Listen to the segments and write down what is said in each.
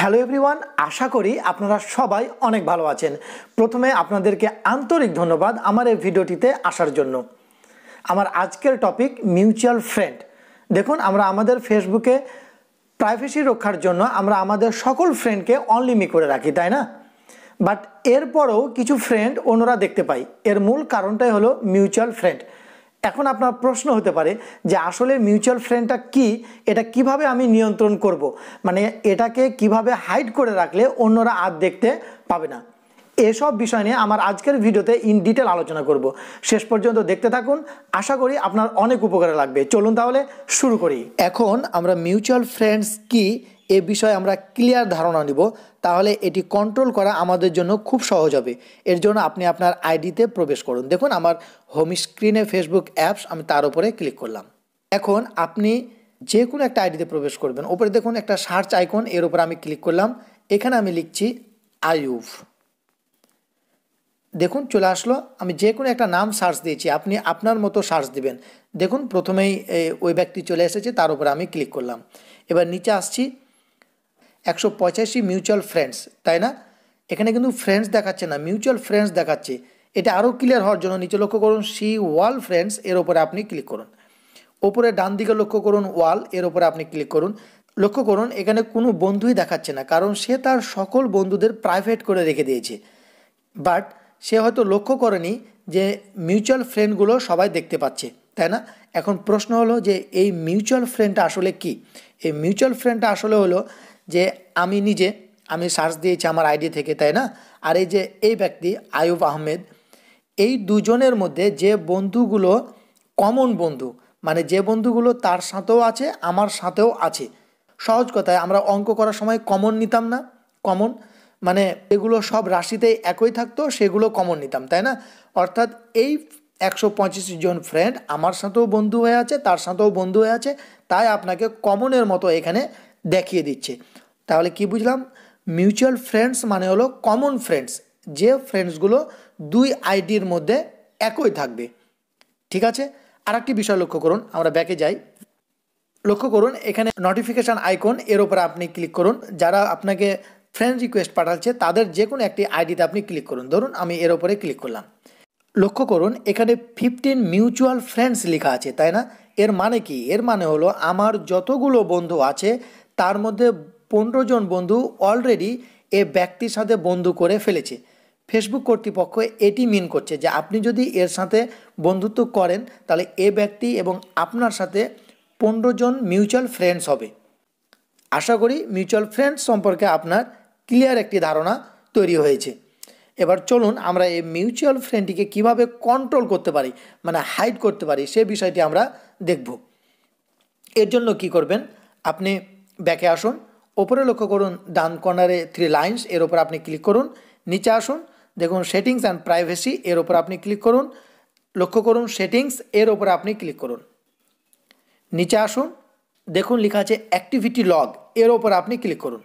Hello everyone, আশা করি আপনারা সবাই অনেক ভালো আছেন। প্রথমে আপনাদেরকে আন্তরিক ধন্যবাদ আমার এই ভিডিওটিতে আসার জন্য। আমার আজকের টপিক মিউচুয়াল ফ্রেন্ড। দেখুন, আমরা আমাদের ফেসবুকে প্রাইভেসি রক্ষার জন্য আমরা আমাদের সকল ফ্রেন্ডকে অনলিমি করে রাখি, তাই না? বাট এরপরেও কিছু ফ্রেন্ড অন্যরা দেখতে পাই। এর মূল কারণটাই হলো মিউচুয়াল ফ্রেন্ড। এখন আপনার প্রশ্ন হতে পারে যে আসলে মিউচুয়াল ফ্রেন্ডটা কি, এটা কিভাবে আমি নিয়ন্ত্রণ করব, মানে এটাকে কিভাবে হাইড করে রাখলে অন্যরা আর দেখতে পাবে না। এসব বিষয় নিয়ে আমার আজকের ভিডিওতে ইন ডিটেল আলোচনা করব। শেষ পর্যন্ত দেখতে থাকুন, আশা করি আপনার অনেক উপকারে লাগবে। চলুন তাহলে শুরু করি। এখন আমরা মিউচুয়াল ফ্রেন্ডস কি এ বিষয়ে আমরা ক্লিয়ার ধারণা নিব, তাহলে এটি কন্ট্রোল করা আমাদের জন্য খুব সহজ হবে। এর জন্য আপনি আপনার আইডিতে প্রবেশ করুন। দেখুন, আমার হোম স্ক্রিনে ফেসবুক অ্যাপস, আমি তার উপরে ক্লিক করলাম। এখন আপনি যে কোনো একটা আইডিতে প্রবেশ করবেন। ওপরে দেখুন একটা সার্চ আইকন, এর উপরে আমি ক্লিক করলাম। এখানে আমি লিখছি আয়ুব। দেখুন চলে আসলো। আমি যে কোনো একটা নাম সার্চ দিয়েছি, আপনি আপনার মতো সার্চ দিবেন। দেখুন প্রথমেই ওই ব্যক্তি চলে এসেছে, তার উপরে আমি ক্লিক করলাম। এবার নিচে আসছি, 185 মিউচুয়াল ফ্রেন্ডস, তাই না? এখানে কিন্তু ফ্রেন্ডস দেখাচ্ছে না, মিউচুয়াল ফ্রেন্ডস দেখাচ্ছে। এটা আরও ক্লিয়ার হওয়ার জন্য নিচে লক্ষ্য করুন সি ওয়াল ফ্রেন্ডস, এর উপরে আপনি ক্লিক করুন। ওপরে ডান দিকে লক্ষ্য করুন ওয়াল, এর উপরে আপনি ক্লিক করুন। লক্ষ্য করুন এখানে কোনো বন্ধুই দেখাচ্ছে না, কারণ সে তার সকল বন্ধুদের প্রাইভেট করে রেখে দিয়েছে। বাট সে হয়তো লক্ষ্য করেনি যে মিউচুয়াল ফ্রেন্ডগুলো সবাই দেখতে পাচ্ছে, তাই না? এখন প্রশ্ন হলো যে এই মিউচুয়াল ফ্রেন্ডটা আসলে কি? এই মিউচুয়াল ফ্রেন্ডটা আসলে হলো যে আমি সার্চ দিয়েছি আমার আইডি থেকে, তাই না? আর এই যে এই ব্যক্তি আয়ুব আহমেদ, এই দুজনের মধ্যে যে বন্ধুগুলো কমন বন্ধু, মানে যে বন্ধুগুলো তার সাথেও আছে আমার সাথেও আছে। সহজ কথায় আমরা অঙ্ক করার সময় কমন নিতাম না? কমন মানে এগুলো সব রাশিতেই একই থাকতো, সেগুলো কমন নিতাম, তাই না? অর্থাৎ এই 125 জন ফ্রেন্ড আমার সাথেও বন্ধু হয়ে আছে, তার সাথেও বন্ধু হয়ে আছে, তাই আপনাকে কমনের মতো এখানে দেখিয়ে দিচ্ছে। তাহলে কি বুঝলাম? মিউচুয়াল ফ্রেন্ডস মানে হলো কমন ফ্রেন্ডস, যে ফ্রেন্ডসগুলো দুই আইডির মধ্যে একই থাকবে। ঠিক আছে, আর একটি বিষয় লক্ষ্য করুন, আমরা ব্যাকে যাই। লক্ষ্য করুন এখানে নোটিফিকেশান আইকন, এর উপরে আপনি ক্লিক করুন। যারা আপনাকে ফ্রেন্ড রিকোয়েস্ট পাঠাচ্ছে তাদের যে কোনো একটি আইডিতে আপনি ক্লিক করুন। ধরুন আমি এর উপরে ক্লিক করলাম। লক্ষ্য করুন এখানে 15 মিউচুয়াল ফ্রেন্ডস লেখা আছে, তাই না? এর মানে কি? এর মানে হলো আমার যতগুলো বন্ধু আছে তার মধ্যে 15 জন বন্ধু অলরেডি এ ব্যক্তির সাথে বন্ধু করে ফেলেছে। ফেসবুক কর্তৃপক্ষ এটি মিন করছে যে আপনি যদি এর সাথে বন্ধুত্ব করেন তাহলে এ ব্যক্তি এবং আপনার সাথে 15 জন মিউচুয়াল ফ্রেন্ডস হবে। আশা করি মিউচুয়াল ফ্রেন্ডস সম্পর্কে আপনার ক্লিয়ার একটি ধারণা তৈরি হয়েছে। এবার চলুন আমরা এই মিউচুয়াল ফ্রেন্ডটিকে কীভাবে কন্ট্রোল করতে পারি, মানে হাইড করতে পারি, সে বিষয়টি আমরা দেখব। এর জন্য কি করবেন, আপনি ব্যাকে আসুন। ওপরে লক্ষ্য করুন ডান কর্নারে 3 লাইনস, এর ওপর আপনি ক্লিক করুন। নিচে আসুন, দেখুন সেটিংস অ্যান্ড প্রাইভেসি, এর ওপর আপনি ক্লিক করুন। লক্ষ্য করুন সেটিংস, এর ওপরে আপনি ক্লিক করুন। নিচে আসুন, দেখুন লেখা আছে অ্যাক্টিভিটি লগ, এর ওপর আপনি ক্লিক করুন।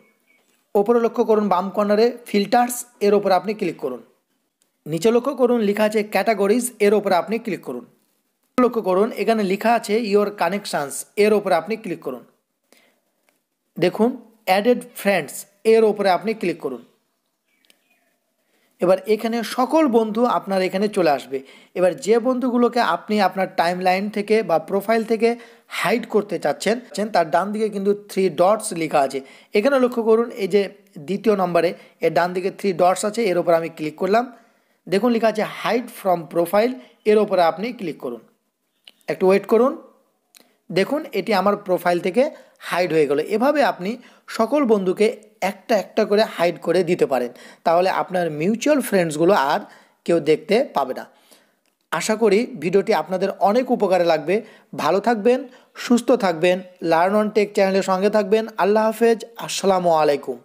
ওপরে লক্ষ্য করুন বাম কর্নারে ফিল্টার্স, এর ওপর আপনি ক্লিক করুন। নিচে লক্ষ্য করুন লেখা আছে ক্যাটাগরিজ, এর ওপরে আপনি ক্লিক করুন। লক্ষ্য করুন এখানে লেখা আছে ইয়োর কানেকশানস, এর ওপরে আপনি ক্লিক করুন। দেখুন অ্যাডেড ফ্রেন্ডস, এর ওপরে আপনি ক্লিক করুন। এবার এখানে সকল বন্ধু আপনার এখানে চলে আসবে। এবার যে বন্ধুগুলোকে আপনি আপনার টাইম লাইন থেকে বা প্রোফাইল থেকে হাইড করতে চাচ্ছেন, তার ডান দিকে কিন্তু 3 ডটস লেখা আছে। এখানে লক্ষ্য করুন এই যে দ্বিতীয় নম্বরে এর ডান দিকে 3 ডটস আছে, এর ওপর আমি ক্লিক করলাম। দেখুন লেখা আছে হাইড ফ্রম প্রোফাইল, এর ওপরে আপনি ক্লিক করুন। একটু ওয়েট করুন, দেখুন এটি আমার প্রোফাইল থেকে হাইড হয়ে গেল। এভাবে আপনি সকল বন্ধুকে একটা একটা করে হাইড করে দিতে পারেন, তাহলে আপনার মিউচুয়াল ফ্রেন্ডসগুলো আর কেউ দেখতে পাবে না। আশা করি ভিডিওটি আপনাদের অনেক উপকারে লাগবে। ভালো থাকবেন, সুস্থ থাকবেন, লার্ন অন টেক চ্যানেলের সঙ্গে থাকবেন। আল্লাহ হাফেজ, আসসালামু আলাইকুম।